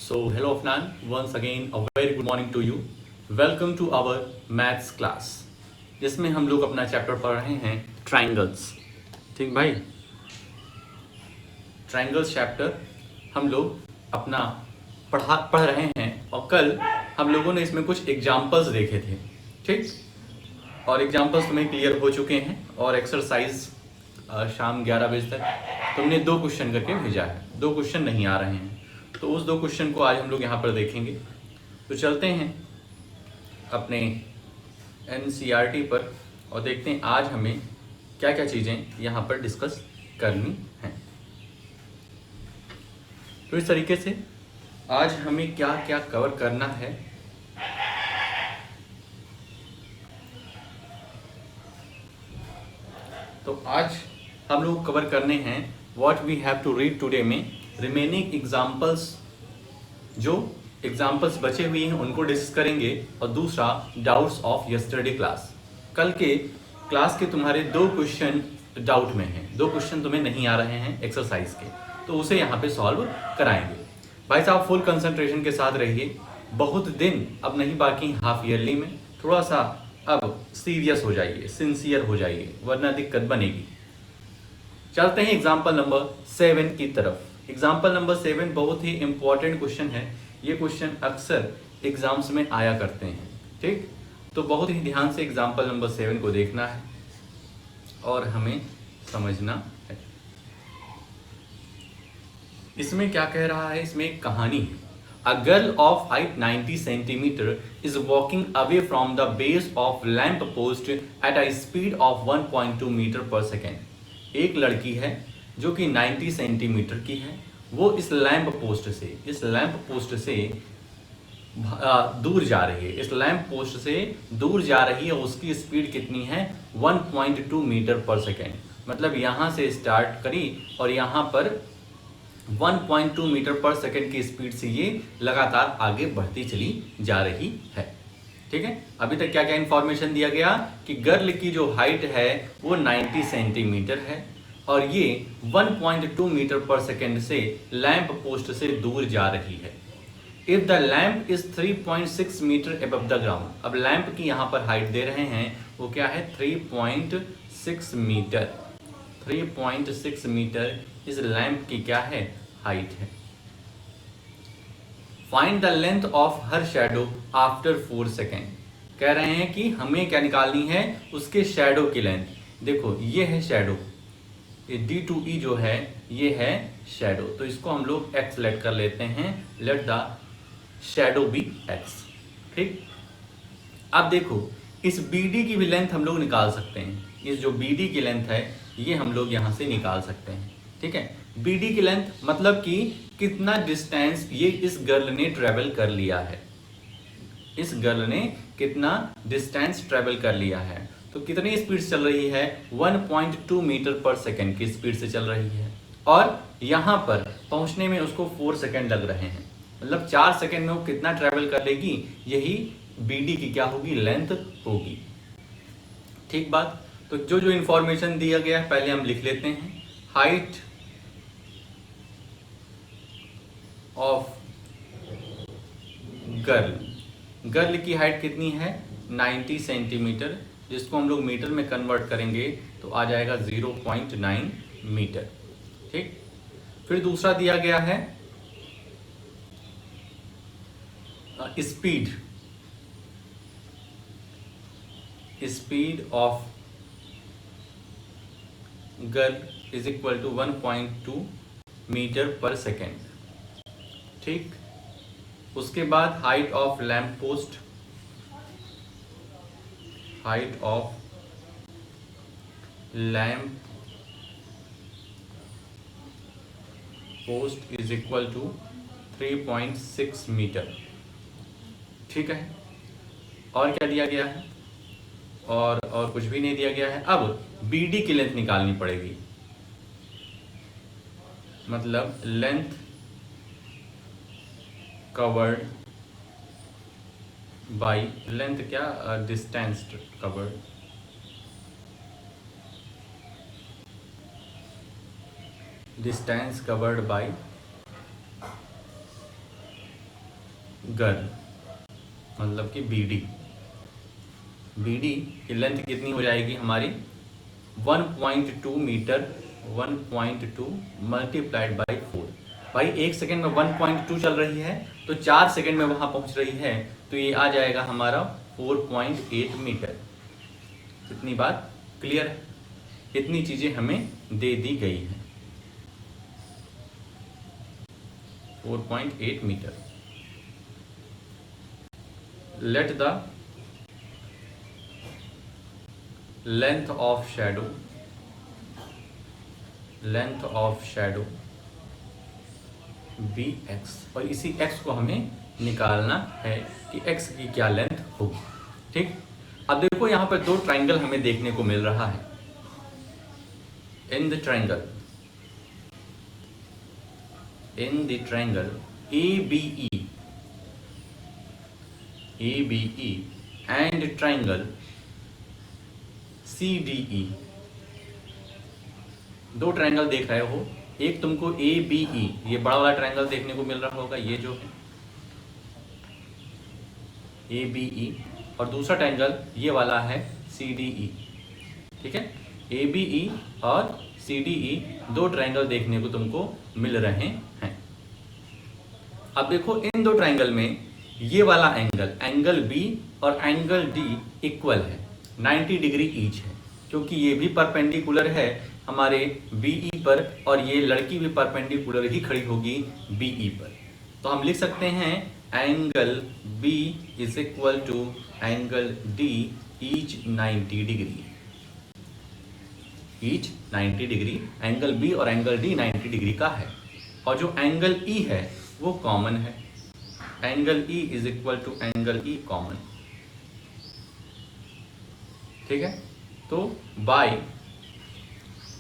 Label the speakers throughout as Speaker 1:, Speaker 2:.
Speaker 1: So, hello Afnan, once again a very good morning to you. Welcome to our maths class, जिसमें हम लोग अपना chapter पढ़ रहे हैं ट्राइंगल्स। ठीक भाई, ट्राइंगल्स चैप्टर हम लोग अपना पढ़ रहे हैं और कल हम लोगों ने इसमें कुछ एग्जाम्पल्स देखे थे। ठीक, और एग्जाम्पल्स तुम्हें क्लियर हो चुके हैं और एक्सरसाइज शाम 11 बजे तक तुमने 2 क्वेश्चन करके भेजा है, 2 क्वेश्चन नहीं आ रहे हैं, तो उस 2 क्वेश्चन को आज हम लोग यहाँ पर देखेंगे। तो चलते हैं अपने NCERT पर और देखते हैं आज हमें क्या क्या चीज़ें यहाँ पर डिस्कस करनी हैं। तो इस तरीके से आज हमें क्या क्या कवर करना है, तो आज हम लोग कवर करने हैं what we have to read today में रिमेनिंग एग्जाम्पल्स। जो एग्जाम्पल्स बचे हुए हैं उनको डिस्कस करेंगे और दूसरा डाउट्स ऑफ यस्टरडे क्लास। कल के क्लास के तुम्हारे 2 क्वेश्चन डाउट में हैं, 2 क्वेश्चन तुम्हें नहीं आ रहे हैं एक्सरसाइज के, तो उसे यहाँ पे सॉल्व कराएंगे। भाई साहब फुल कंसंट्रेशन के साथ रहिए, बहुत दिन अब नहीं बाकी हाफ ईयरली में, थोड़ा सा अब सीरियस हो जाइए, सिंसियर हो जाइए, वरना दिक्कत बनेगी। चलते हैं एग्जाम्पल नंबर 7 की तरफ। एग्जाम्पल नंबर 7 बहुत ही इंपॉर्टेंट क्वेश्चन है, ये क्वेश्चन अक्सर एग्जाम्स में आया करते हैं। ठीक, तो बहुत ही ध्यान से एग्जाम्पल नंबर 7 को देखना है और हमें समझना है। इसमें क्या कह रहा है, इसमें एक कहानी है। A girl of height 90 centimeter is walking away from the base of lamp post at a speed of 1.2 meter per second. एक लड़की है जो कि 90 सेंटीमीटर की है, वो इस लैंप पोस्ट से दूर जा रही है। इस लैंप पोस्ट से दूर जा रही है, उसकी स्पीड कितनी है 1.2 मीटर पर सेकेंड। मतलब यहाँ से स्टार्ट करी और यहाँ पर 1.2 मीटर पर सेकेंड की स्पीड से ये लगातार आगे बढ़ती चली जा रही है। ठीक है, अभी तक क्या क्या इंफॉर्मेशन दिया गया कि गर्ल की जो हाइट है वो 90 सेंटीमीटर है और ये 1.2 मीटर पर सेकेंड से लैंप पोस्ट से दूर जा रही है। If the lamp is 3.6 metre above the ground, अब लैंप की यहाँ पर हाइट दे रहे हैं वो क्या है 3.6 मीटर। 3.6 मीटर इस लैंप की क्या है हाइट है। Find the length of her shadow after 4 second. कह रहे हैं कि हमें क्या निकालनी है, उसके शैडो की लेंथ। देखो ये है शैडो, ये D2E जो है ये है शैडो, तो इसको हम लोग x लेट कर लेते हैं, let the shadow be x। ठीक, अब देखो इस BD की भी लेंथ हम लोग निकाल सकते हैं। इस जो BD की लेंथ है ये हम लोग यहाँ से निकाल सकते हैं। ठीक है, BD की लेंथ मतलब कि कितना डिस्टेंस ये इस गर्ल ने ट्रेवल कर लिया है। इस गर्ल ने कितना डिस्टेंस ट्रेवल कर लिया है, तो कितनी स्पीड से चल रही है 1.2 मीटर पर सेकेंड की स्पीड से चल रही है और यहाँ पर पहुँचने में उसको 4 सेकेंड लग रहे हैं। मतलब 4 सेकेंड में वो कितना ट्रेवल कर लेगी, यही BD की क्या होगी लेंथ होगी। ठीक बात, तो जो जो इंफॉर्मेशन दिया गया है पहले हम लिख लेते हैं। हाइट ऑफ गर्ल की हाइट कितनी है 90 सेंटीमीटर, जिसको हम लोग मीटर में कन्वर्ट करेंगे तो आ जाएगा 0.9 मीटर। ठीक, फिर दूसरा दिया गया है speed of girl is equal to 1.2 metre per second. ठीक, उसके बाद height of lamp post, height of lamp post is equal to 3.6 metre. ठीक है, और क्या दिया गया है, और कुछ भी नहीं दिया गया है। अब BD की लेंथ निकालनी पड़ेगी, मतलब लेंथ कवर्ड बाई लेंथ क्या distance covered, distance covered by girl मतलब कि BD, BD की लेंथ कितनी हो जाएगी हमारी 1.2 मीटर, 1.2 मल्टीप्लाइड बाई 4। भाई 1 सेकेंड में 1.2 चल रही है तो 4 सेकेंड में वहां पहुंच रही है, तो ये आ जाएगा हमारा 4.8 मीटर। इतनी बात क्लियर है? इतनी चीजें हमें दे दी गई हैं। 4.8 metre. Let the length of shadow, length of shadow be x, और इसी x को हमें निकालना है कि x की क्या लेंथ होगी। ठीक, अब देखो यहां पर दो ट्राइंगल हमें देखने को मिल रहा है। In the triangle ABE and triangle CDE, दो ट्राइंगल देख रहे हो। एक तुमको ABE, ये बड़ा वाला ट्राइंगल देखने को मिल रहा होगा, ये जो है ABE, और दूसरा ट्राइंगल ये वाला है CDE। ठीक है, ABE और CDE दो ट्राइंगल देखने को तुमको मिल रहे हैं। अब देखो इन दो ट्राइंगल में ये वाला एंगल B और एंगल D इक्वल है, 90 डिग्री ईच है, क्योंकि ये भी परपेंडिकुलर है हमारे BE पर और ये लड़की भी परपेंडिकुलर ही खड़ी होगी BE पर। तो हम लिख सकते हैं angle B is equal to angle D each 90 degree, each 90 degree. Angle B और एंगल D 90 डिग्री का है, और जो एंगल E है वो कॉमन है। Angle E is equal to angle E common. ठीक है, तो by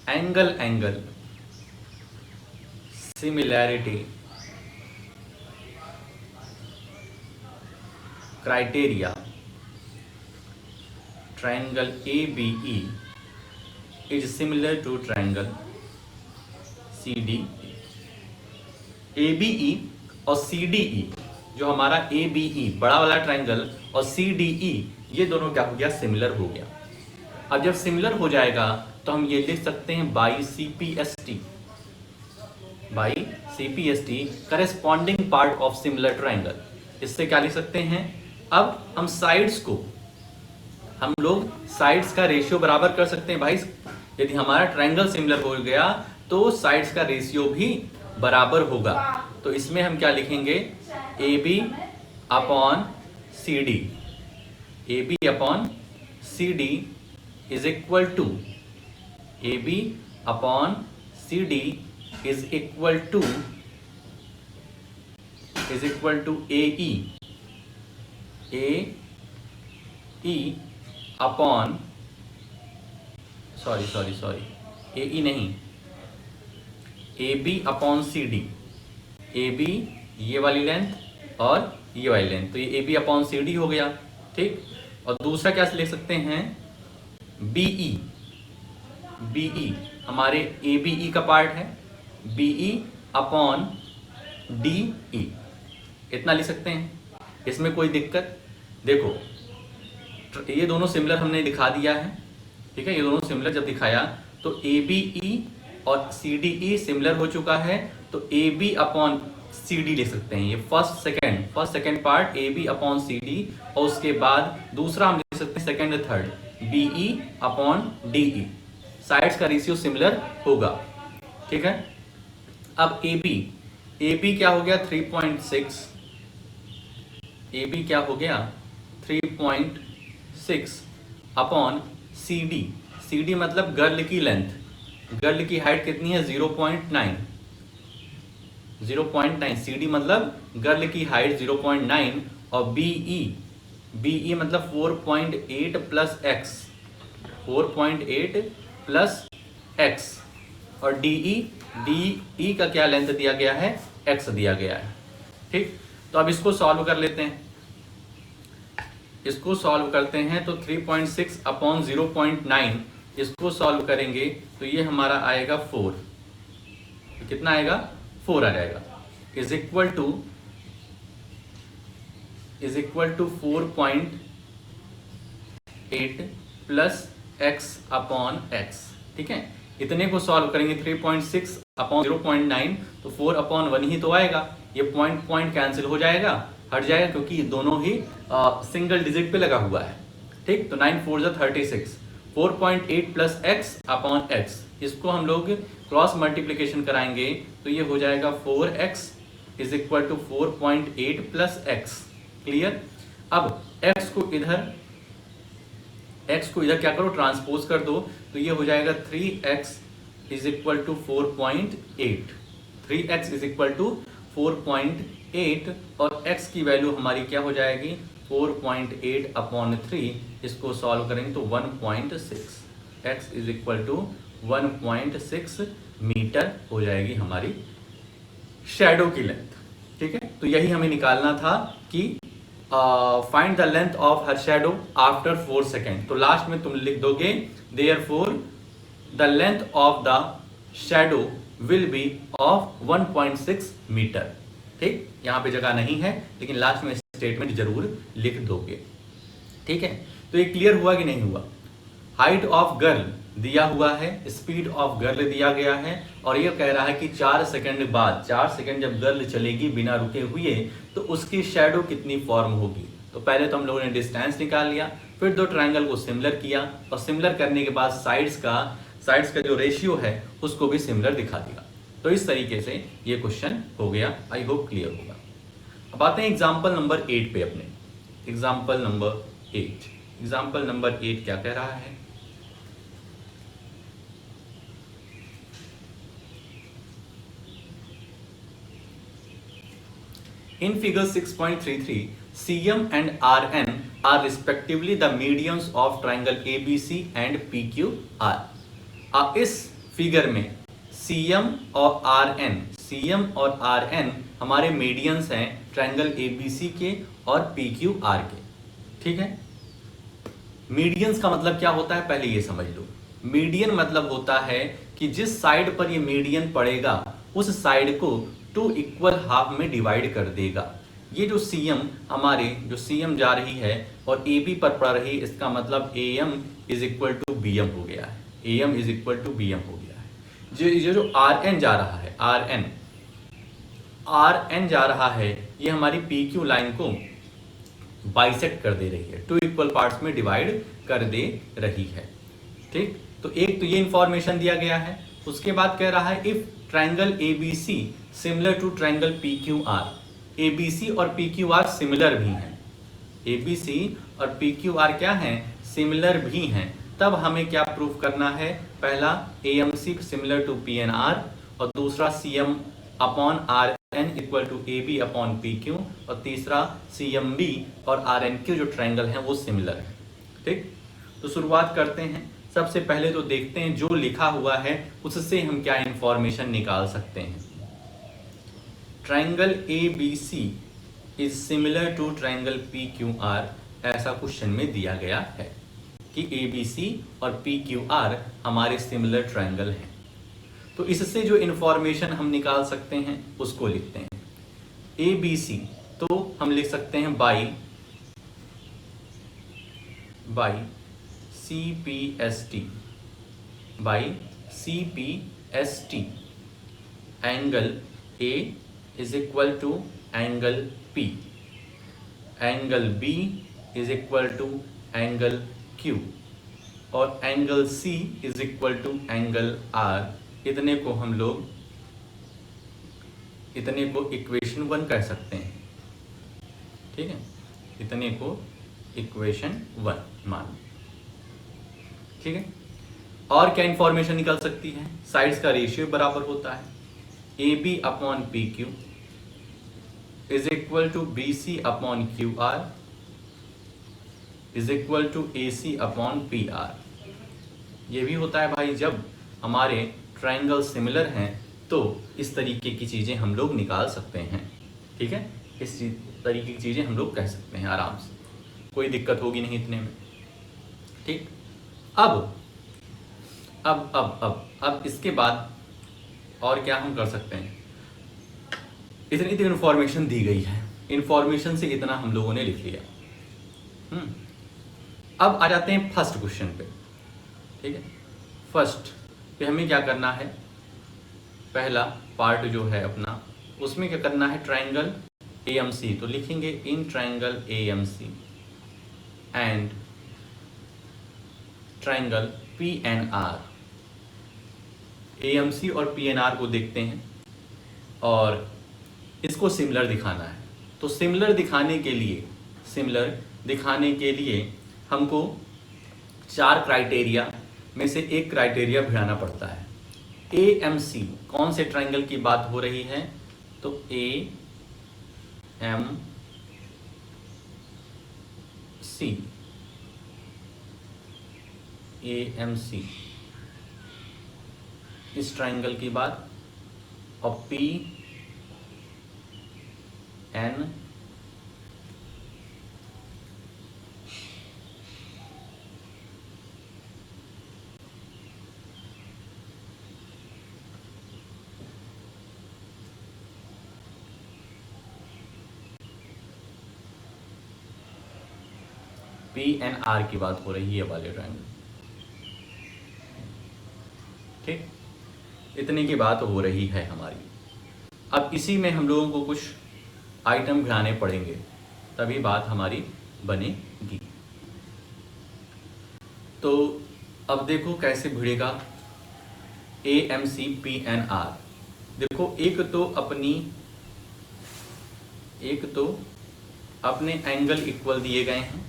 Speaker 1: angle similarity criteria, triangle ABE is similar to triangle CDE। ABE और CDE, जो हमारा ABE बड़ा वाला ट्राइंगल और CDE, ये दोनों क्या हो गया, सिमिलर हो गया। अब जब सिमिलर हो जाएगा तो हम ये लिख सकते हैं by CPST corresponding part of similar triangle. इससे क्या लिख सकते हैं, अब हम साइड्स को, हम लोग साइड्स का रेशियो बराबर कर सकते हैं। भाई यदि हमारा ट्राइंगल सिमिलर हो गया तो साइड्स का रेशियो भी बराबर होगा। तो इसमें हम क्या लिखेंगे, AB upon CD, AB upon CD is equal to, AB upon CD is equal to AE upon sorry AE नहीं, AB अपॉन CD, AB ये वाली लेंथ और ये वाली लेंथ, तो ये AB अपॉन CD हो गया। ठीक, और दूसरा क्या लिख सकते हैं, BE हमारे ABE का पार्ट है, BE अपॉन DE, इतना लिख सकते हैं। इसमें कोई दिक्कत, देखो ये दोनों सिमिलर हमने दिखा दिया है। ठीक है, ये दोनों सिमिलर जब दिखाया तो ABE और CDE सिमिलर हो चुका है, तो AB अपॉन CD लिख सकते हैं। ये first second part AB upon CD, और उसके बाद दूसरा हम लिख सकते हैं सेकेंड और third BE upon DE। Sides का रेशियो सिमिलर होगा। ठीक है, अब AB क्या हो गया 3.6, AB क्या हो गया 3.6 अपॉन CD मतलब गर्ल की लेंथ, गर्ल की हाइट कितनी है 0.9, CD मतलब गर्ल की हाइट 0.9, और BE मतलब 4.8 प्लस x, 4.8 प्लस x, और DE का क्या लेंथ दिया गया है, x दिया गया है। ठीक, तो अब इसको सॉल्व कर लेते हैं। इसको सॉल्व करते हैं तो 3.6 अपॉन 0.9, इसको सॉल्व करेंगे तो ये हमारा आएगा 4, कितना आएगा 4 आ जाएगा, is equal to is equal to 4.8 plus x upon x. ठीक है, इतने को सॉल्व करेंगे 3.6 अपॉन 0.9 तो 4 अपॉन 1 ही तो आएगा। ये पॉइंट पॉइंट कैंसिल हो जाएगा, हट जाएगा, क्योंकि दोनों ही सिंगल डिजिट पे लगा हुआ है। ठीक, तो 9 4 36, 4.8 प्लस एक्स अपॉन एक्स, इसको हम लोग क्रॉस मल्टीप्लीकेशन कराएंगे तो ये हो जाएगा 4x is equal to 4.8 plus x. Clear. अब x को इधर क्या करो, ट्रांसपोज कर दो, तो ये हो जाएगा 3x is equal to 4.8। 3x is equal to 4.8 और x की वैल्यू हमारी क्या हो जाएगी 4.8 अपॉन 3, इसको सॉल्व करेंगे तो 1.6। x is equal to 1.6 metre हो जाएगी हमारी शैडो की लेंथ। ठीक है, तो यही हमें निकालना था कि find the length of her shadow after 4 second. तो लास्ट में तुम लिख दोगे therefore the length of the shadow will be of 1.6 metre. ठीक, यहाँ पे जगह नहीं है, लेकिन लास्ट में स्टेटमेंट जरूर लिख दोगे। ठीक है, तो ये क्लियर हुआ कि नहीं हुआ। हाइट ऑफ गर्ल दिया हुआ है, स्पीड ऑफ गर्ल दिया गया है, और ये कह रहा है कि 4 सेकंड बाद, 4 सेकंड जब गर्ल चलेगी बिना रुके हुए तो उसकी शैडो कितनी फॉर्म होगी। तो पहले तो हम लोगों ने डिस्टेंस निकाल लिया, फिर दो ट्रायंगल को सिमिलर किया, और सिमिलर करने के बाद साइड्स का जो रेशियो है उसको भी सिमिलर दिखा दिया। तो इस तरीके से ये क्वेश्चन हो गया। आई होप क्लियर होगा। अब आते हैं एग्जाम्पल नंबर 8 पे अपने। एग्जाम्पल नंबर 8 क्या कह रहा है। In figure 6.33, CM and RN are respectively the medians of triangle ABC and PQR. इस फिगर में CM और RN हमारे मीडियंस हैं ट्रायंगल ABC के और PQR के। ठीक है, मीडियंस का मतलब क्या होता है पहले ये समझ लो। मीडियन मतलब होता है कि जिस साइड पर ये मीडियन पड़ेगा उस साइड को 2 इक्वल हाफ में डिवाइड कर देगा। ये जो CM जा रही है और AB पर पड़ रही है, इसका मतलब AM is equal to BM हो गया है। AM is equal to BM हो गया है। जो RN जा रहा है, RN जा रहा है, ये हमारी PQ लाइन को बाइसेक्ट कर दे रही है, 2 इक्वल पार्ट्स में डिवाइड कर दे रही है। ठीक, तो एक तो ये इंफॉर्मेशन दिया गया है। उसके बाद कह रहा है if triangle ABC similar to triangle PQR, ABC और PQR सिमिलर भी हैं, ABC और PQR क्या हैं, सिमिलर भी हैं, तब हमें क्या प्रूफ करना है, पहला AMC सिमिलर टू PNR और दूसरा CM upon RN equal to AB upon PQ और तीसरा CMB और RNQ जो ट्रायंगल हैं वो सिमिलर है। ठीक, तो शुरुआत करते हैं। सबसे पहले तो देखते हैं जो लिखा हुआ है उससे हम क्या इंफॉर्मेशन निकाल सकते हैं। Triangle ABC is similar to triangle PQR, ऐसा क्वेश्चन में दिया गया है कि ABC और PQR हमारे सिमिलर ट्रायंगल हैं। तो इससे जो इंफॉर्मेशन हम निकाल सकते हैं उसको लिखते हैं। ABC तो हम लिख सकते हैं by CPST angle A is equal to angle P, angle B is equal to angle Q और angle C is equal to angle R। इतने को इक्वेशन 1 कह सकते हैं। ठीक है, इतने को इक्वेशन 1 मान। ठीक है, और क्या इंफॉर्मेशन निकल सकती है, साइड्स का रेशियो बराबर होता है AB upon PQ is equal to BC upon QR is equal to AC upon PR। ये भी होता है भाई, जब हमारे ट्रायंगल सिमिलर हैं तो इस तरीके की चीज़ें हम लोग निकाल सकते हैं। ठीक है, इस तरीके की चीज़ें हम लोग कह सकते हैं आराम से, कोई दिक्कत होगी नहीं इतने में। ठीक, अब इसके बाद और क्या हम कर सकते हैं। इतनी तो इन्फॉर्मेशन दी गई है, इंफॉर्मेशन से इतना हम लोगों ने लिख लिया। अब आ जाते हैं फर्स्ट क्वेश्चन पे। ठीक है, फर्स्ट पे हमें क्या करना है, पहला पार्ट जो है अपना, उसमें क्या करना है, ट्रायंगल AMC। तो लिखेंगे in triangle AMC and triangle PNR। AMC और PNR को देखते हैं और इसको सिमिलर दिखाना है। तो सिमिलर दिखाने के लिए हमको 4 क्राइटेरिया में से एक क्राइटेरिया भिड़ाना पड़ता है। AMC कौन से ट्रायंगल की बात हो रही है, तो AMC इस ट्रायंगल की बात, और PNR की बात हो रही है वाले ट्रायंगल। ठीक, इतने की बात हो रही है हमारी। अब इसी में हम लोगों को कुछ आइटम भिड़ाने पड़ेंगे, तभी बात हमारी बनेगी। तो अब देखो कैसे भिड़ेगा AMC PNR। देखो एक तो अपने एंगल इक्वल दिए गए हैं।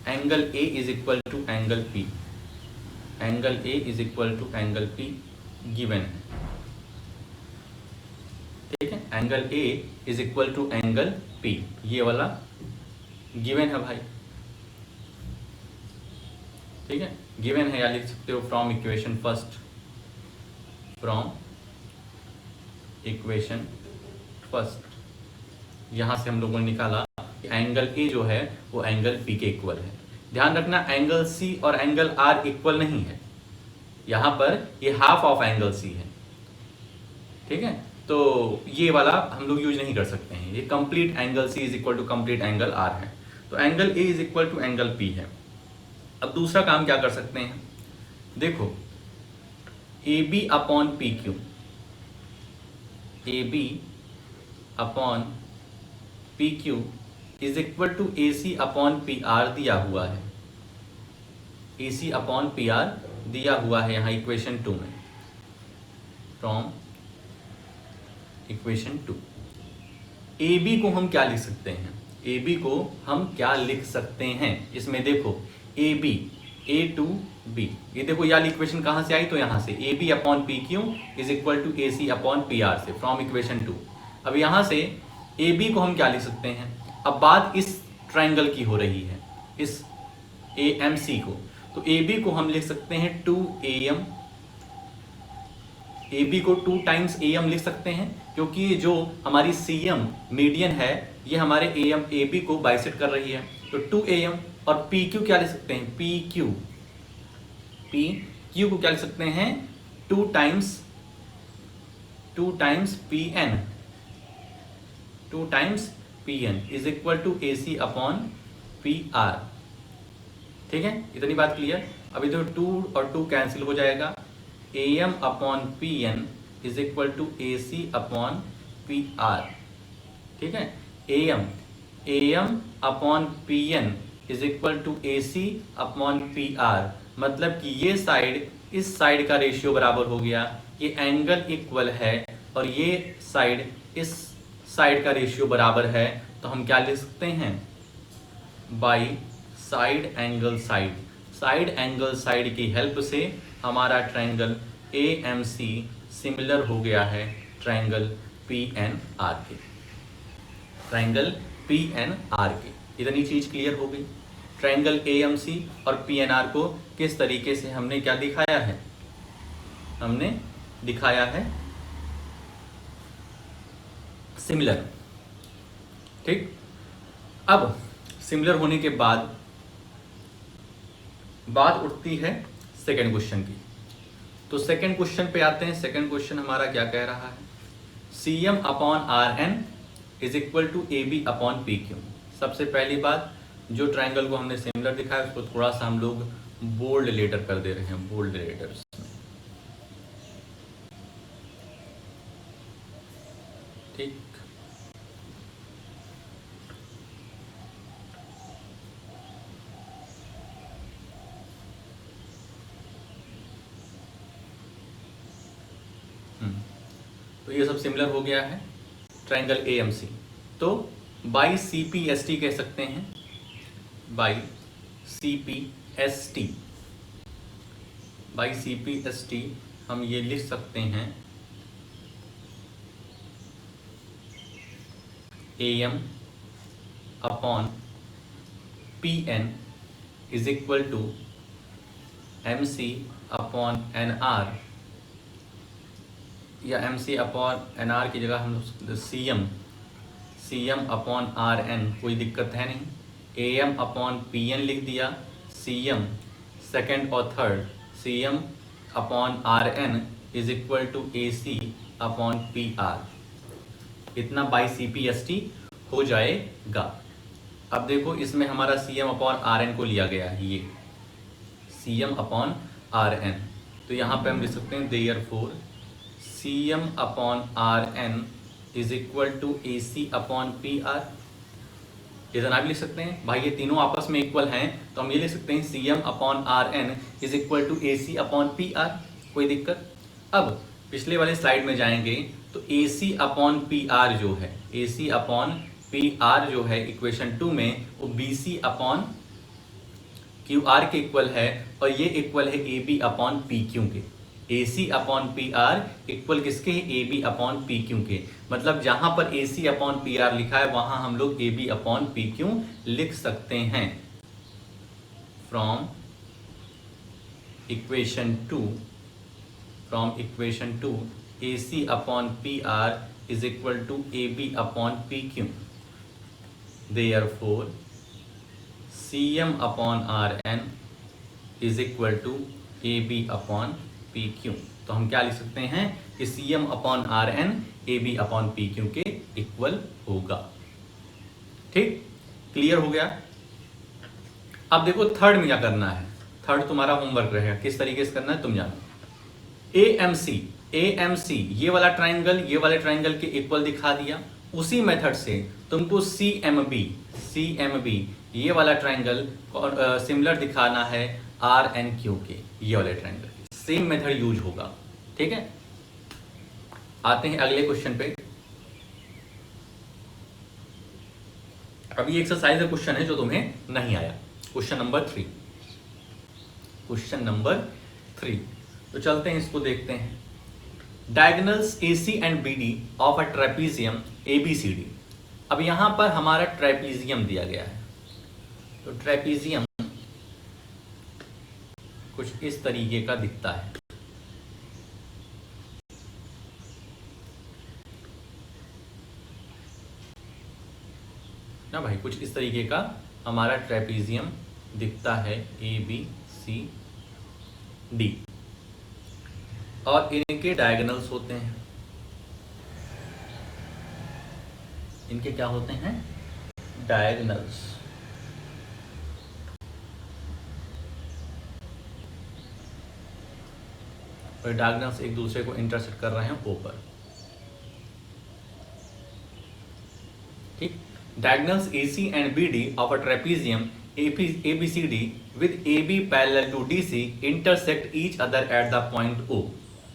Speaker 1: Angle A is equal to angle P, angle A is equal to angle P given है। ठीक है, angle A is equal to angle P, ये वाला गिवन है भाई। ठीक है, गिवन है, या लिख सकते हो फ्रॉम इक्वेशन फर्स्ट। यहां से हम लोगों ने निकाला कि एंगल A जो है वो एंगल P के इक्वल है। ध्यान रखना एंगल C और एंगल R इक्वल नहीं है, यहां पर ये हाफ ऑफ एंगल C है। ठीक है, तो ये वाला हम लोग यूज नहीं कर सकते हैं, ये complete angle C is equal to complete angle R है। तो angle A is equal to angle P है। अब दूसरा काम क्या कर सकते हैं, देखो AB upon PQ, AB upon PQ is equal to AC upon PR दिया हुआ है। AC अपॉन PR दिया हुआ है यहाँ इक्वेशन 2 में, फ्रॉम इक्वेशन 2। AB को हम क्या लिख सकते हैं, AB को हम क्या लिख सकते हैं, इसमें देखो AB A to B, ये देखो यार इक्वेशन कहाँ से आई, तो यहाँ से AB upon PQ is equal to AC upon PR से, फ्रॉम इक्वेशन 2। अब यहाँ से AB को हम क्या लिख सकते हैं, अब बात इस ट्रायंगल की हो रही है, इस AMC को, तो AB को हम लिख सकते हैं 2AM। AB को 2 टाइम्स AM लिख सकते हैं, क्योंकि जो हमारी CM मीडियन है ये हमारे AB को बाइसेक्ट कर रही है, तो 2AM। और PQ क्या लिख सकते हैं, PQ को क्या लिख सकते हैं, 2 times PN is equal to AC upon PR। ठीक है, इतनी बात क्लियर। अब इधर 2 और 2 कैंसिल हो जाएगा, AM upon PN is equal to AC upon PR। ठीक है, AM upon PN is equal to AC upon PR, मतलब कि ये साइड इस साइड का रेशियो बराबर हो गया, ये एंगल इक्वल है और ये साइड इस साइड का रेशियो बराबर है, तो हम क्या लिख सकते हैं, बाई साइड एंगल साइड की हेल्प से हमारा ट्रायंगल AMC सिमिलर हो गया है ट्रायंगल PNR के, इतनी चीज क्लियर हो गई। ट्रायंगल AMC और PNR को किस तरीके से हमने क्या दिखाया है, हमने दिखाया है सिमिलर। ठीक, अब सिमिलर होने के बाद बात उठती है सेकंड क्वेश्चन की। तो सेकंड क्वेश्चन पे आते हैं। सेकंड क्वेश्चन हमारा क्या कह रहा है, CM upon RN is equal to A B upon P Q. सबसे पहली बात, जो ट्राइंगल को हमने सिमिलर दिखाया उसको थोड़ा सा हम लोग बोल्ड लेटर कर दे रहे हैं, बोल्ड लेटर्स। ठीक, तो ये सब सिमिलर हो गया है ट्राइंगल ए एम सी। तो by C P S T कह सकते हैं, by C P S T, by C P S T हम ये लिख सकते हैं A M upon P N is equal to M C upon N R, या M C upon N R की जगह हम C M upon R N, कोई दिक्कत है नहीं। A M upon P N लिख दिया, सी एम सेकेंड और third, C M upon R N is equal to A C upon P R. इतना by C P S T हो जाएगा। अब देखो इसमें हमारा C M upon R N को लिया गया है, ये C M upon R N, तो यहाँ पे हम लिख सकते हैं therefore C M upon R N is equal to A C upon P R. इधर आप लिख सकते हैं भाई ये तीनों आपस में इक्वल हैं, तो हम ये लिख सकते हैं C M upon R N is equal to A C upon P R, कोई दिक्कत। अब पिछले वाले स्लाइड में जाएंगे तो A C upon P R जो है, A C upon P R जो है इक्वेशन 2 में, वो B C upon Q R के इक्वल है, और ये इक्वल है A B upon P Q के। A C upon P R equal किसके, ए बी अपॉन पी क्यू के। मतलब जहां पर A C upon P R लिखा है वहां हम लोग A B upon P Q लिख सकते हैं। From equation 2 A C upon P R is equal to A B upon P Q. Therefore C M upon R N is equal to A B upon P Q. तो हम क्या लिख सकते हैं कि C M upon R N A B upon P Q के equal होगा। ठीक, क्लियर हो गया। अब देखो थर्ड में क्या करना है, थर्ड तुम्हारा होमवर्क रहेगा, किस तरीके से करना है तुम जानो। ए एम सी ये वाला ट्राइंगल के इक्वल दिखा दिया। उसी मेथड से तुमको सी एम बी ये वाला ट्राइंगल सिमिलर दिखाना है आर एन क्यू के, ये वाले ट्राइंगल सेम मेथड यूज होगा। ठीक है, आते हैं अगले क्वेश्चन पे। अभी एक्सरसाइज का क्वेश्चन है जो तुम्हें नहीं आया, क्वेश्चन नंबर 3। तो चलते हैं इसको देखते हैं। Diagonals AC and BD of a trapezium ABCD। अब यहां पर हमारा ट्रेपीजियम दिया गया है, तो ट्रेपीजियम कुछ इस तरीके का दिखता है ना भाई, कुछ इस तरीके का हमारा ट्रेपीजियम दिखता है ABCD, और इनके डायगोनल्स होते हैं, इनके क्या होते हैं, डायगोनल्स। और डायगोनल्स एक दूसरे को इंटरसेक्ट कर रहे हैं ऊपर। ठीक, diagonals AC and BD of a trapezium ABCD with AB parallel to DC intersect each other at the point O।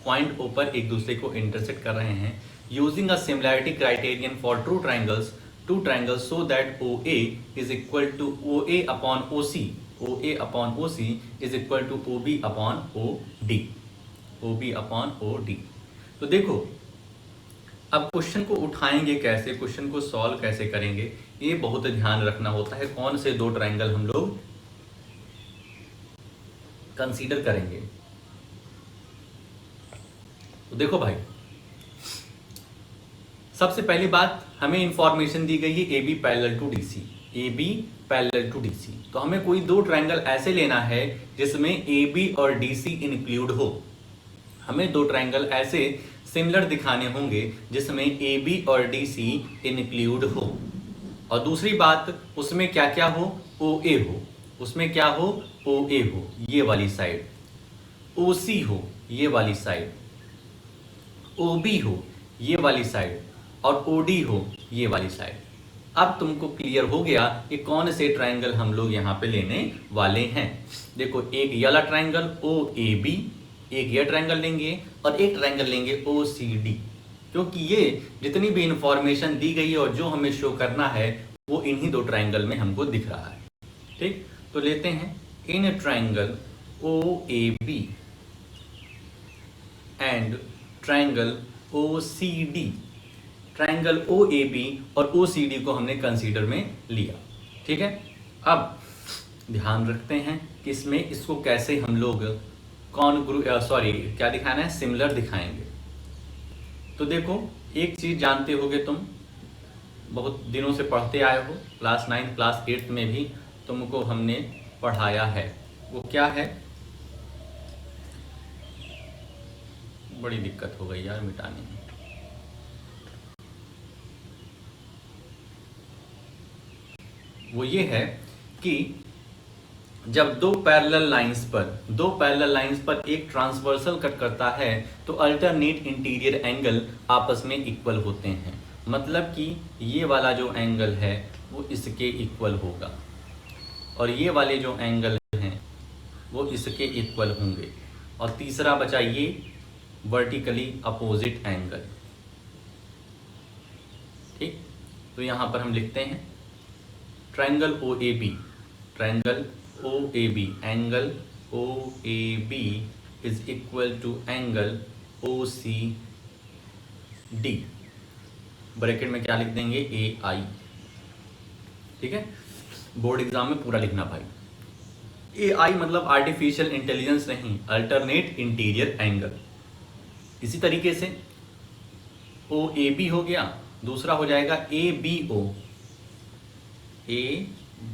Speaker 1: Point O पर एक दूसरे को इंटरसेक्ट कर रहे हैं using a similarity criterion for two triangles so that OA is equal to OA upon OC is equal to OB upon OD। तो देखो अब क्वेश्चन को उठाएंगे कैसे, क्वेश्चन को सॉल्व कैसे करेंगे, ये बहुत ध्यान रखना होता है। कौन से दो ट्राइंगल हम लोग कंसीडर करेंगे। तो देखो भाई, सबसे पहली बात हमें इंफॉर्मेशन दी गई है AB पैरेलल टू DC। तो हमें कोई दो ट्राइंगल ऐसे लेना है जिसमें AB और DC इंक्लूड हो। हमें दो ट्राइंगल ऐसे सिमिलर दिखाने होंगे जिसमें ए बी और डी सी इंक्लूड हो। और दूसरी बात, उसमें क्या क्या हो, ओ ए हो, उसमें क्या हो, ओ ए हो ये वाली साइड, ओ सी हो ये वाली साइड, ओ बी हो ये वाली साइड, और ओ डी हो ये वाली साइड। अब तुमको क्लियर हो गया कि कौन से ट्रायंगल हम लोग यहाँ पे लेने वाले हैं। देखो, एक ये वाला ट्रायंगल ओ ए बी, एक ये ट्रायंगल लेंगे और एक ट्रायंगल लेंगे ओ सी डी, क्योंकि ये जितनी भी इंफॉर्मेशन दी गई है और जो हमें शो करना है वो इन्हीं दो ट्रायंगल में हमको दिख रहा है। ठीक, तो लेते हैं in triangle O A B and triangle O C D. Triangle O A B और ओ सी डी को हमने कंसीडर में लिया। ठीक है, अब ध्यान रखते हैं कि इसमें इसको कैसे हम लोग क्या दिखाना है, सिमिलर दिखाएंगे। तो देखो, एक चीज जानते होगे तुम, बहुत दिनों से पढ़ते आए हो, क्लास 9 क्लास 8 में भी तुमको हमने पढ़ाया है। वो क्या है, बड़ी दिक्कत हो गई यार मिटाने में। वो ये है कि जब दो पैरेलल लाइंस पर एक ट्रांसवर्सल कट करता है तो अल्टरनेट इंटीरियर एंगल आपस में इक्वल होते हैं। मतलब कि ये वाला जो एंगल है वो इसके इक्वल होगा और ये वाले जो एंगल हैं वो इसके इक्वल होंगे। और तीसरा बचा ये वर्टिकली अपोजिट एंगल। ठीक, तो यहाँ पर हम लिखते हैं triangle O A B, triangle O A B, angle O A B is equal to angle O C D. Bracket में क्या लिख देंगे, ए आई। ठीक है, बोर्ड एग्जाम में पूरा लिखना भाई। ए आई मतलब आर्टिफिशियल इंटेलिजेंस नहीं, अल्टरनेट इंटीरियर एंगल। इसी तरीके से ओ ए बी हो गया, दूसरा हो जाएगा A B O, A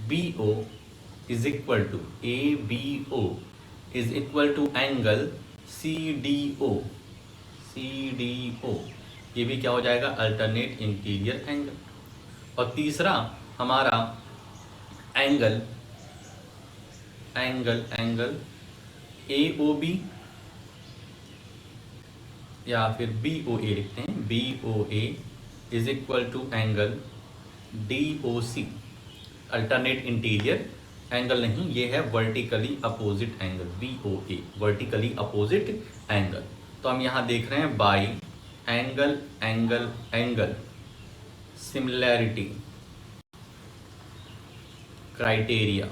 Speaker 1: B O is equal to angle C D O, ये भी क्या हो जाएगा, अल्टरनेट इंटीरियर एंगल। और तीसरा हमारा एंगल ए ओ बी या फिर बी ओ ए लिखते हैं, B O A is equal to angle D O C. Alternate interior angle नहीं, ये है vertically opposite angle, B O A, vertically opposite angle. तो हम यहाँ देख रहे हैं by angle similarity criteria,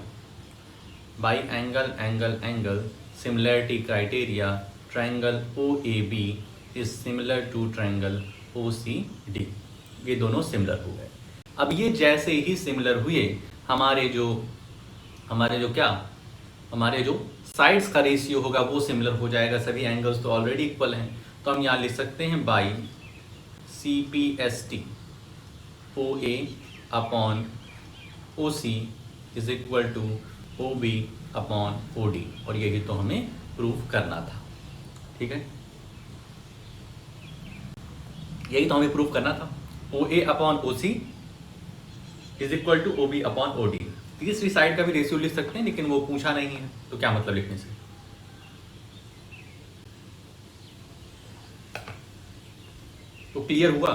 Speaker 1: by angle similarity criteria, triangle O A B is similar to triangle O C D. ये दोनों सिमिलर हो गए। अब ये जैसे ही सिमिलर हुए, हमारे जो साइड्स का रेशियो होगा वो सिमिलर हो जाएगा। सभी एंगल्स तो ऑलरेडी इक्वल हैं, तो हम यहाँ लिख सकते हैं by C P S T O A upon O C is equal to O B upon O D. और यही तो हमें प्रूव करना था। ठीक है, यही तो हमें प्रूव करना था। O A upon O C is equal to O B upon O D. तीसरी साइड का भी रेशियो लिख सकते हैं, लेकिन वो पूछा नहीं है, तो क्या मतलब लिखने से। तो क्लियर हुआ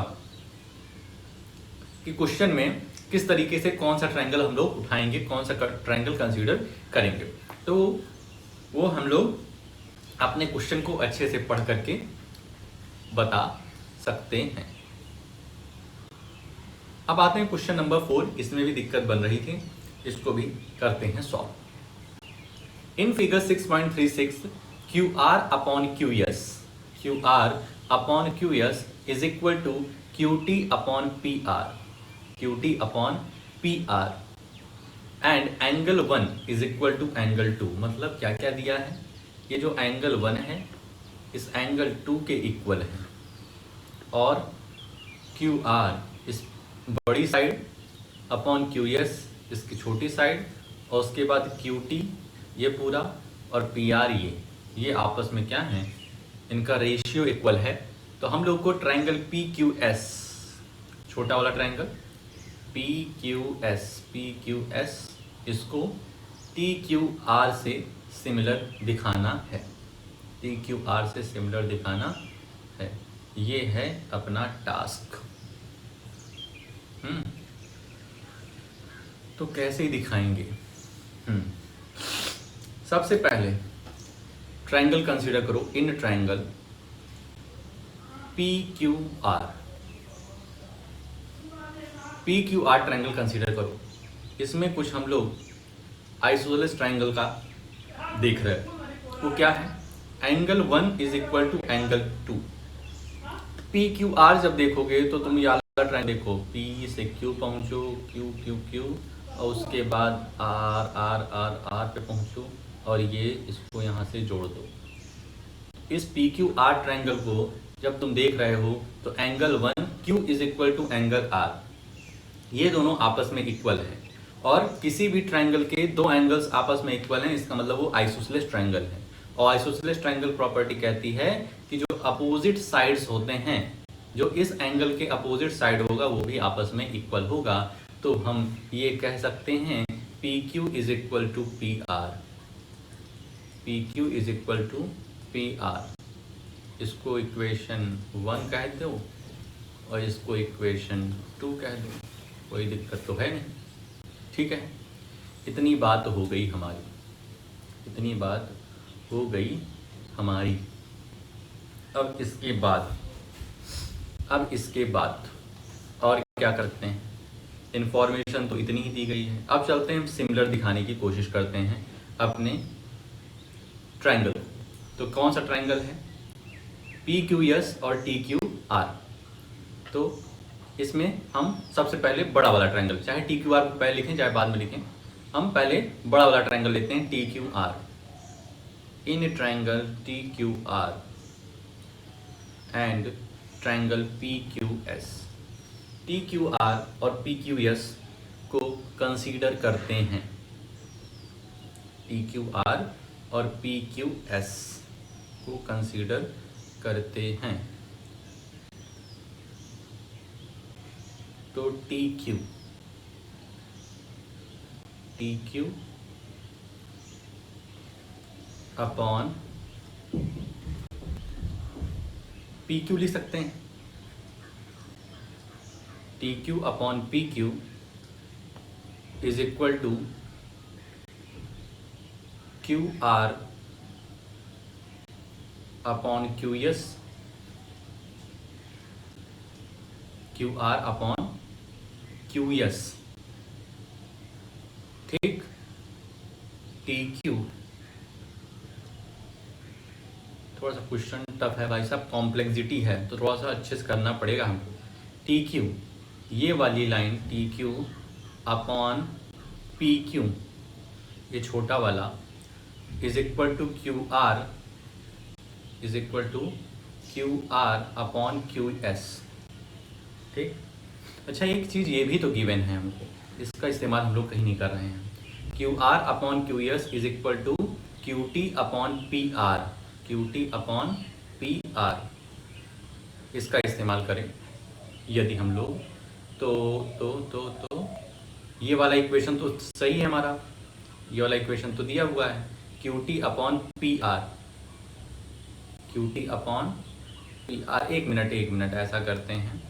Speaker 1: कि क्वेश्चन में किस तरीके से कौन सा ट्रायंगल हम लोग उठाएंगे, कौन सा ट्रायंगल कंसीडर करेंगे। तो वो हम लोग अपने क्वेश्चन को अच्छे से पढ़ करके बता सकते हैं। अब आते हैं क्वेश्चन नंबर 4। इसमें भी दिक्कत बन रही थी, इसको भी करते हैं solve. In figure 6.36 Q R upon Q S is equal to Q T upon P R and angle 1 is equal to angle 2। मतलब क्या क्या दिया है, ये जो एंगल 1 है इस एंगल 2 के इक्वल है, और क्यू आर इस बड़ी साइड अपॉन क्यू एस इसकी छोटी साइड, और उसके बाद क्यू टी ये पूरा, और पी आर ये आपस में क्या है, इनका रेशियो इक्वल है। तो हम लोग को ट्राइंगल पी क्यू एस, छोटा वाला ट्राइंगल पी क्यू एस, इसको टी क्यू आर से सिमिलर दिखाना है, टी क्यू आर से सिमिलर दिखाना है। ये है अपना टास्क। तो कैसे दिखाएंगे? सबसे पहले ट्राइंगल कंसीडर करो, in triangle P Q are, P Q R triangle consider करो। इसमें कुछ हम लोग आइसोसेलेस ट्राइंगल का देख रहे हैं। वो क्या है? Angle 1 is equal to angle 2। P Q R जब देखोगे तो तुम ये वाला ट्राइंगल देखो, पी से क्यू पहुंचो, क्यू क्यू क्यू, और उसके बाद आर आर आर आर पे पहुंचो, और ये इसको यहाँ से जोड़ दो। इस पी क्यू आर ट्राइंगल को जब तुम देख रहे हो तो angle 1 Q is equal to angle R, ये दोनों आपस में इक्वल है। और किसी भी ट्राइंगल के दो एंगल्स आपस में इक्वल हैं, इसका मतलब वो आइसोसेलेस ट्राइंगल है। और आइसोसेलेस ट्राइंगल प्रॉपर्टी कहती है कि जो अपोजिट साइड्स होते हैं, जो इस एंगल के अपोजिट साइड होगा वो भी आपस में इक्वल होगा। तो हम ये कह सकते हैं P Q is equal to P R, P Q is equal to P R. इसको इक्वेशन 1 कह दो और इसको इक्वेशन 2 कह दो, कोई दिक्कत तो है नहीं। ठीक है, इतनी बात हो गई हमारी, इतनी बात हो गई हमारी। अब इसके बाद और क्या करते हैं? इन्फॉर्मेशन तो इतनी ही दी गई है। अब चलते हैं, सिमिलर दिखाने की कोशिश करते हैं अपने ट्राइंगल। तो कौन सा ट्राइंगल है? पी क्यू एस और टी क्यू आर। तो इसमें हम सबसे पहले बड़ा वाला ट्राइंगल, चाहे टी क्यू आर को पहले लिखें चाहे बाद में लिखें, हम पहले बड़ा वाला ट्राइंगल लेते हैं, T Q R. In triangle T Q R and triangle P Q S, T Q R और पी क्यू एस को कंसीडर करते हैं, टी क्यू आर और पी क्यू एस को कंसीडर करते हैं। तो T Q upon P Q लिख सकते हैं, T Q upon P Q is equal to Q R upon Q S, Q R upon Q S. ठीक, टी क्यू, थोड़ा सा क्वेश्चन टफ है भाई साहब, कॉम्प्लेक्सिटी है तो थोड़ा सा अच्छे से करना पड़ेगा हमको। टी क्यू, ये वाली line T Q upon P Q, ये छोटा वाला, is equal to Q R, is equal to Q R upon Q S. ठीक, अच्छा एक चीज़ ये भी तो गिवन है हमको, इसका इस्तेमाल हम लोग कहीं नहीं कर रहे हैं। Q R upon Q S is equal to Q T upon P R, Q T upon P R, इसका इस्तेमाल करें यदि हम लोग तो ये वाला इक्वेशन तो सही है हमारा, ये वाला इक्वेशन तो दिया हुआ है, Q T upon P R, Q T upon P are. एक मिनट ऐसा करते हैं,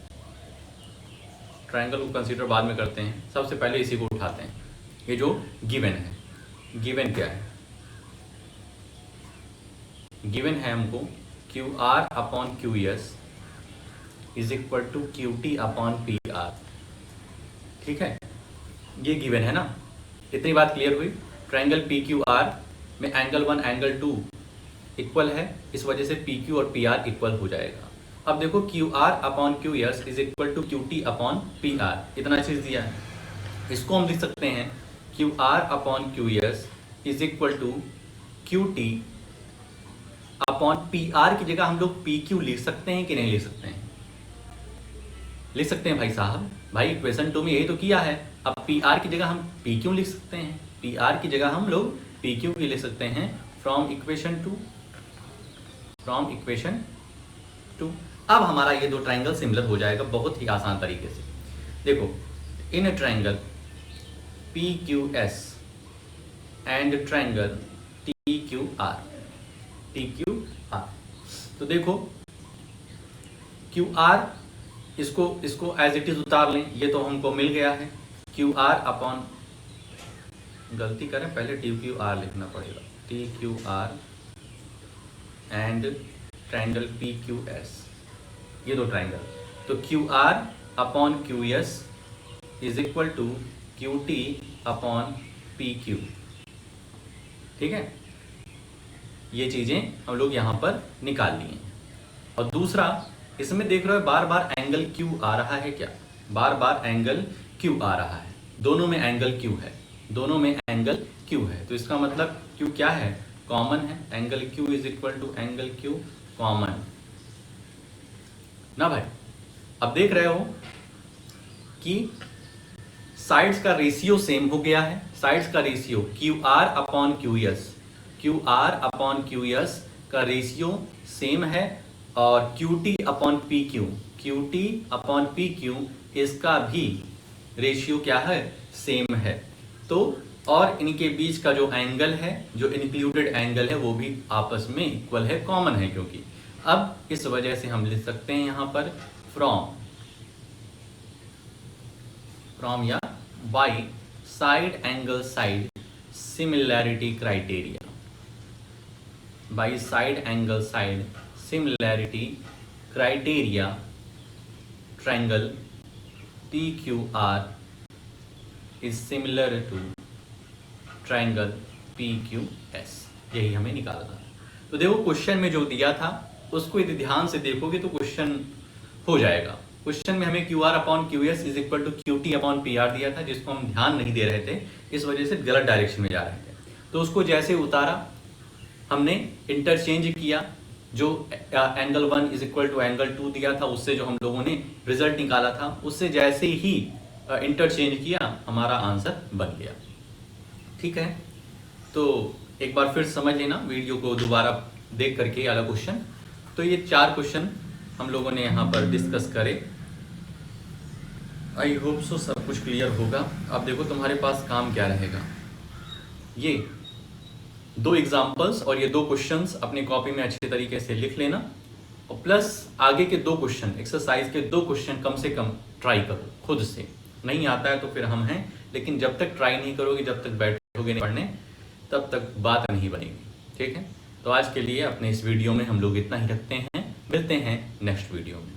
Speaker 1: ट्राइंगल को कंसीडर बाद में करते हैं, सबसे पहले इसी को उठाते हैं। ये जो गिवन है, गिवन क्या है? गिवन है हमको Q R upon Q S is equal to Q T upon P R. ठीक है, ये गिवन है ना, इतनी बात क्लियर हुई। ट्राइंगल पी क्यू आर में एंगल 1 एंगल 2 इक्वल है, इस वजह से पी क्यू और पी आर इक्वल हो जाएगा। अब देखो Q R upon Q S is equal to Q T upon P R, इतना चीज़ दिया है। इसको हम लिख सकते हैं Q R upon Q S is equal to Q T upon P R की जगह हम लोग पी क्यू लिख सकते हैं कि नहीं लिख सकते हैं? लिख सकते हैं भाई साहब, भाई इक्वेशन 2 में यही तो किया है। अब पी आर की जगह हम पी क्यू लिख सकते हैं, पी आर की जगह हम लोग पी क्यू भी लिख सकते हैं फ्रॉम इक्वेशन 2, फ्रॉम इक्वेशन 2। अब हमारा ये दो ट्राइंगल सिमिलर हो जाएगा बहुत ही आसान तरीके से। देखो, in triangle P Q S and triangle T Q are, तो देखो क्यू आर, इसको एज इट इज उतार लें, ये तो हमको मिल गया है। क्यू आर अपॉन, गलती करें पहले टी क्यू आर लिखना पड़ेगा, T Q R and triangle P Q S, ये दो ट्राइंगल, तो Q R upon Q S is equal to Q T upon P Q. ठीक है, ये चीजें हम लोग यहाँ पर निकाल लिए। और दूसरा, इसमें देख रहे हो बार बार एंगल क्यू आ रहा है, क्या बार बार एंगल क्यू आ रहा है, दोनों में एंगल क्यू है, दोनों में एंगल क्यू है, तो इसका मतलब क्यू क्या है, कॉमन है। Angle Q is equal to angle Q common ना भाई। अब देख रहे हो कि साइड्स का रेशियो सेम हो गया है, साइड्स का ratio Q R upon Q S, Q R upon Q S का रेशियो सेम है, और Q T upon P Q, Q T upon P Q इसका भी रेशियो क्या है, सेम है। तो और इनके बीच का जो एंगल है, जो इंक्लूडेड एंगल है, वो भी आपस में इक्वल है, कॉमन है। क्योंकि अब इस वजह से हम लिख सकते हैं यहां पर फ्रॉम या by side angle side similarity criteria, by side angle side similarity criteria triangle T Q R is similar to triangle P Q S, यही हमें निकालना था। तो देखो क्वेश्चन में जो दिया था उसको यदि ध्यान से देखोगे तो क्वेश्चन हो जाएगा। क्वेश्चन में हमें Q R upon Q S is equal to Q T upon P R दिया था, जिसको हम ध्यान नहीं दे रहे थे, इस वजह से गलत डायरेक्शन में जा रहे थे। तो उसको जैसे उतारा, हमने इंटरचेंज किया, जो angle 1 is equal to angle 2 दिया था, उससे जो हम लोगों ने रिजल्ट निकाला था, उससे जैसे ही इंटरचेंज किया हमारा आंसर बन गया। ठीक है, तो एक बार फिर समझ लेना वीडियो को दोबारा देख करके अगला क्वेश्चन। तो ये 4 क्वेश्चन हम लोगों ने यहाँ पर डिस्कस करे। आई होप सो सब कुछ क्लियर होगा। अब देखो तुम्हारे पास काम क्या रहेगा, ये 2 एग्जाम्पल्स और ये 2 क्वेश्चंस अपने कॉपी में अच्छे तरीके से लिख लेना, और प्लस आगे के 2 क्वेश्चन, एक्सरसाइज के 2 क्वेश्चन कम से कम ट्राई करो खुद से। नहीं आता है तो फिर हम हैं, लेकिन जब तक ट्राई नहीं करोगे, जब तक बैठोगे नहीं पढ़ने, तब तक बात नहीं बनेगी। ठीक है, तो आज के लिए अपने इस वीडियो में हम लोग इतना ही रखते हैं, मिलते हैं नेक्स्ट वीडियो में।